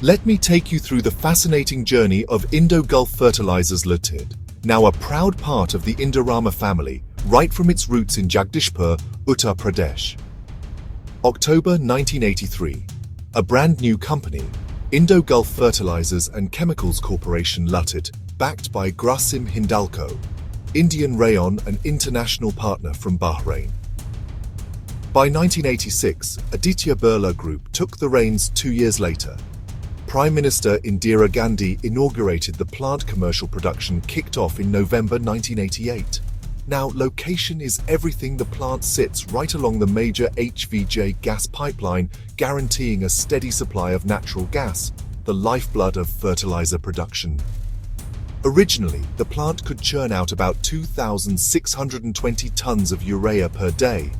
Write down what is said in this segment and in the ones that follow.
Let me take you through the fascinating journey of Indo-Gulf Fertilizers Limited, now a proud part of the Indorama family, right from its roots in Jagdishpur, Uttar Pradesh. October 1983. A brand new company, Indo-Gulf Fertilizers and Chemicals Corporation Limited, backed by Grasim Hindalco, Indian Rayon, an international partner from Bahrain. By 1986, Aditya Birla Group took the reins 2 years later. Prime Minister Indira Gandhi inaugurated the plant. Commercial production kicked off in November 1988. Now, location is everything. The plant sits right along the major HVJ gas pipeline, guaranteeing a steady supply of natural gas, the lifeblood of fertilizer production. Originally, the plant could churn out about 2,620 tons of urea per day.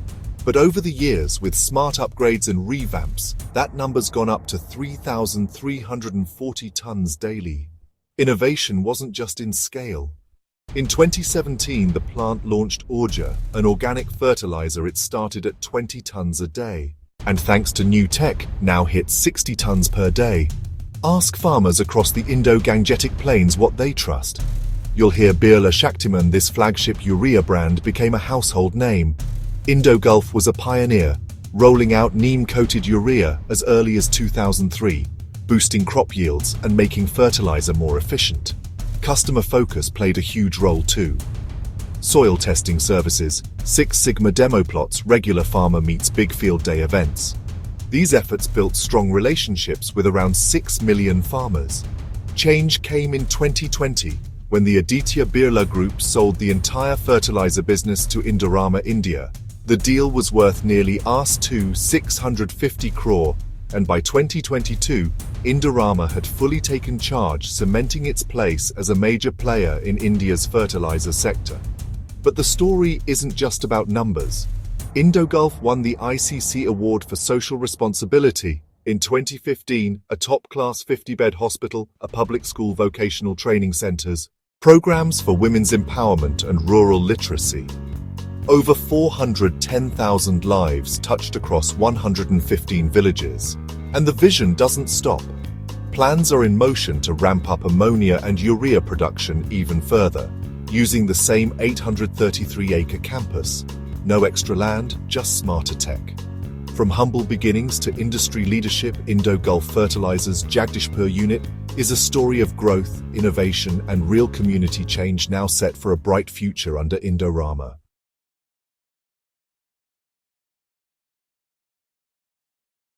But over the years, with smart upgrades and revamps, that number's gone up to 3,340 tons daily. Innovation wasn't just in scale. In 2017, the plant launched Orja, an organic fertilizer. It started at 20 tons a day, and thanks to new tech, now hits 60 tons per day. Ask farmers across the Indo-Gangetic Plains what they trust. You'll hear Birla Shaktiman. This flagship urea brand became a household name. Indo-Gulf was a pioneer, rolling out neem-coated urea as early as 2003, boosting crop yields and making fertilizer more efficient. Customer focus played a huge role too. Soil testing services, Six Sigma demo plots, regular farmer meets big field day events. These efforts built strong relationships with around 6 million farmers. Change came in 2020, when the Aditya Birla Group sold the entire fertilizer business to Indorama India. The deal was worth nearly Rs650 crore, and by 2022, Indorama had fully taken charge, cementing its place as a major player in India's fertilizer sector. But the story isn't just about numbers. Indo-Gulf won the ICC Award for Social Responsibility. In 2015, a top-class 50-bed hospital, a public school, vocational training centers, programs for women's empowerment and rural literacy. Over 410,000 lives touched across 115 villages. And the vision doesn't stop. Plans are in motion to ramp up ammonia and urea production even further, using the same 833-acre campus. No extra land, just smarter tech. From humble beginnings to industry leadership, Indo-Gulf Fertilizers' Jagdishpur unit is a story of growth, innovation, and real community change, now set for a bright future under Indorama.